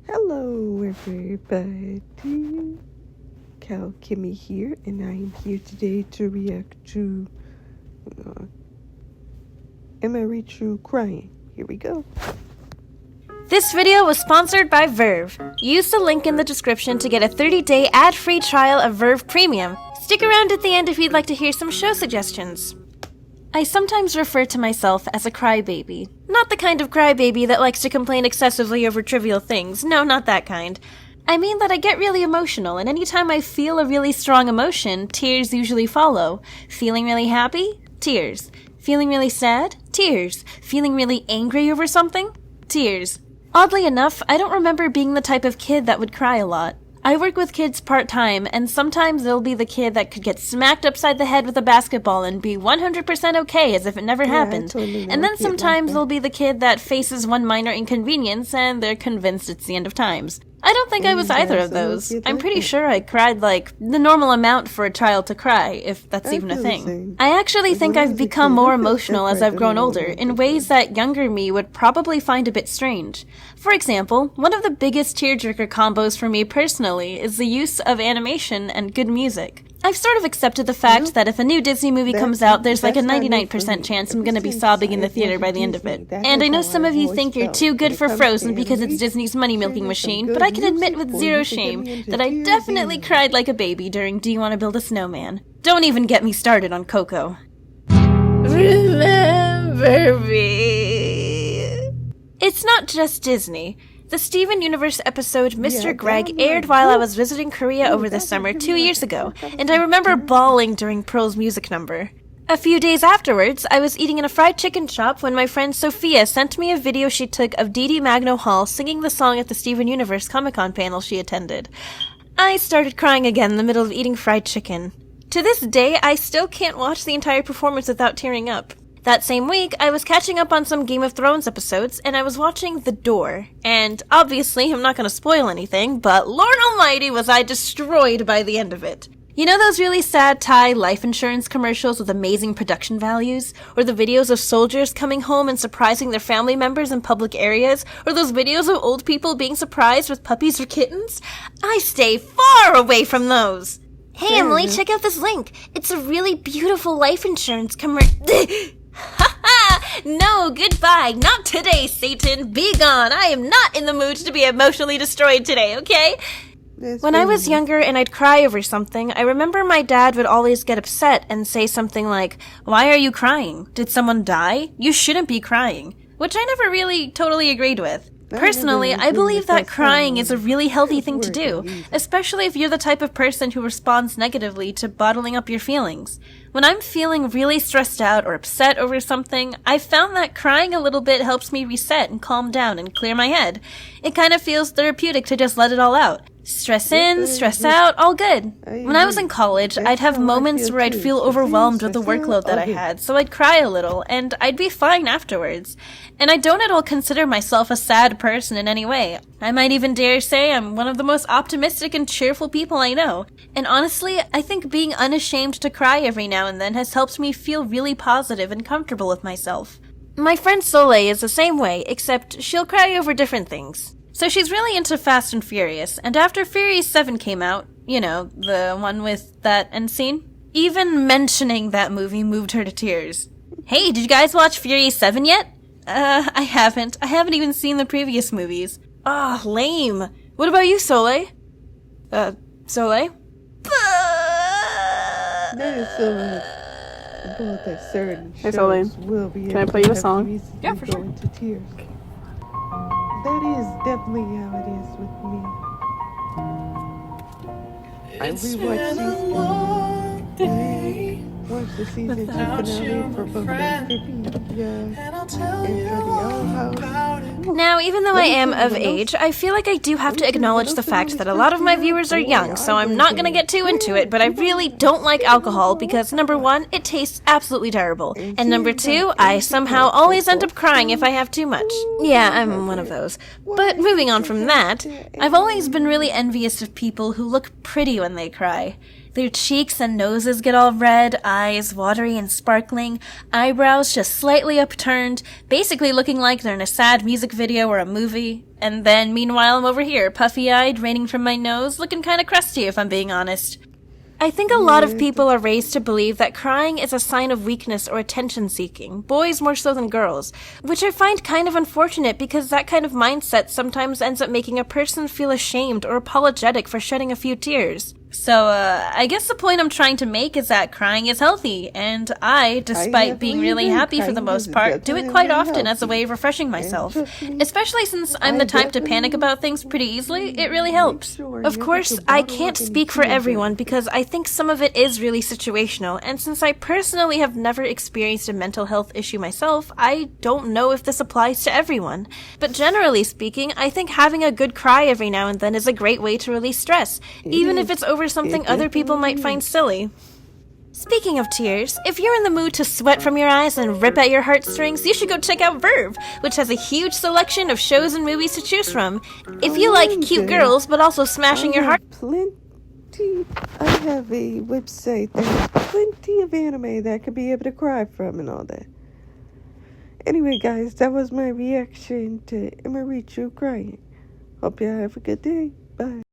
Hello everybody, Cal Kimmy here, and I am here today to react to Emirichu crying. Here we go. This video was sponsored by Verve. Use the link in the description to get a 30-day ad-free trial of Verve Premium. Stick around at the end if you'd like to hear some show suggestions. I sometimes refer to myself as a crybaby. Not the kind of crybaby that likes to complain excessively over trivial things. No, not that kind. I mean that I get really emotional, and anytime I feel a really strong emotion, tears usually follow. Feeling really happy? Tears. Feeling really sad? Tears. Feeling really angry over something? Tears. Oddly enough, I don't remember being the type of kid that would cry a lot. I work with kids part-time, and sometimes there'll be the kid that could get smacked upside the head with a basketball and be 100% okay as if it never happened. And then sometimes there'll be the kid that faces one minor inconvenience and they're convinced it's the end of times. I don't think I was either of those. I'm pretty sure I cried like the normal amount for a child to cry, if that's even a thing. I actually think I've become more emotional as I've grown older, in ways that younger me would probably find a bit strange. For example, one of the biggest tearjerker combos for me personally is the use of animation and good music. I've sort of accepted the fact that if a new Disney movie comes out, there's like a 99% chance I'm gonna be sobbing in the theater by the end of it. And I know some of you think you're too good for Frozen because it's Disney's money-milking machine, but I can admit with zero shame that I definitely cried like a baby during Do You Want to Build a Snowman? Don't even get me started on Coco. Remember me. It's not just Disney. The Steven Universe episode Mr. Greg aired while I was visiting Korea over the summer 2 years ago, and I remember bawling during Pearl's music number. A few days afterwards, I was eating in a fried chicken shop when my friend Sophia sent me a video she took of Dee Dee Magno Hall singing the song at the Steven Universe Comic-Con panel she attended. I started crying again in the middle of eating fried chicken. To this day, I still can't watch the entire performance without tearing up. That same week, I was catching up on some Game of Thrones episodes, and I was watching The Door. And obviously, I'm not going to spoil anything, but Lord Almighty was I destroyed by the end of it. You know those really sad Thai life insurance commercials with amazing production values? Or the videos of soldiers coming home and surprising their family members in public areas? Or those videos of old people being surprised with puppies or kittens? I stay far away from those! Hey Emily, check out this link. It's a really beautiful life insurance commercial. Haha! No, goodbye. Not today, Satan. Be gone. I am not in the mood to be emotionally destroyed today, okay? When I was younger and I'd cry over something, I remember my dad would always get upset and say something like, "Why are you crying? Did someone die? You shouldn't be crying." Which I never really totally agreed with. Personally, I believe that crying is a really healthy thing to do, especially if you're the type of person who responds negatively to bottling up your feelings. When I'm feeling really stressed out or upset over something, I've found that crying a little bit helps me reset and calm down and clear my head. It kind of feels therapeutic to just let it all out. Stress in, stress out, all good. When I was in college, I'd have moments where I'd feel overwhelmed with the workload that I had, so I'd cry a little, and I'd be fine afterwards. And I don't at all consider myself a sad person in any way. I might even dare say I'm one of the most optimistic and cheerful people I know. And honestly, I think being unashamed to cry every now and then has helped me feel really positive and comfortable with myself. My friend Soleil is the same way, except she'll cry over different things. So she's really into Fast and Furious, and after Furious 7 came out, you know, the one with that end scene, even mentioning that movie moved her to tears. Hey, did you guys watch Furious 7 yet? I haven't. I haven't even seen the previous movies. Ah, lame. What about you, Soleil? Soleil? That is so about that certain Hey, Soleil. Can I play you a song? Yeah, for sure. Into tears. That is definitely how it is with me. I rewatched the season 2 finale for both and for the Owl House. Now, even though I am of age, I feel like I do have to acknowledge the fact that a lot of my viewers are young, so I'm not gonna get too into it, but I really don't like alcohol because, number one, it tastes absolutely terrible, and number two, I somehow always end up crying if I have too much. Yeah, I'm one of those. But moving on from that, I've always been really envious of people who look pretty when they cry. Their cheeks and noses get all red, eyes watery and sparkling, eyebrows just slightly upturned, basically looking like they're in a sad music video or a movie. And then, meanwhile, I'm over here, puffy-eyed, raining from my nose, looking kinda crusty if I'm being honest. I think a lot of people are raised to believe that crying is a sign of weakness or attention-seeking, boys more so than girls, which I find kind of unfortunate because that kind of mindset sometimes ends up making a person feel ashamed or apologetic for shedding a few tears. So, I guess the point I'm trying to make is that crying is healthy, and I, despite being really happy for the most part, do it quite often as a way of refreshing myself. Especially since I'm the type to panic about things pretty easily, it really helps. Of course, I can't speak for everyone because I think some of it is really situational, and since I personally have never experienced a mental health issue myself, I don't know if this applies to everyone. But generally speaking, I think having a good cry every now and then is a great way to release stress, even if it's over something other people might find silly. Speaking of tears, if you're in the mood to sweat from your eyes and rip at your heartstrings, you should go check out Verve, which has a huge selection of shows and movies to choose from. If you like cute girls, but also smashing your heart... I have a website that has plenty of anime that I could be able to cry from and all that. Anyway, guys, that was my reaction to Emirichu crying. Hope you have a good day. Bye.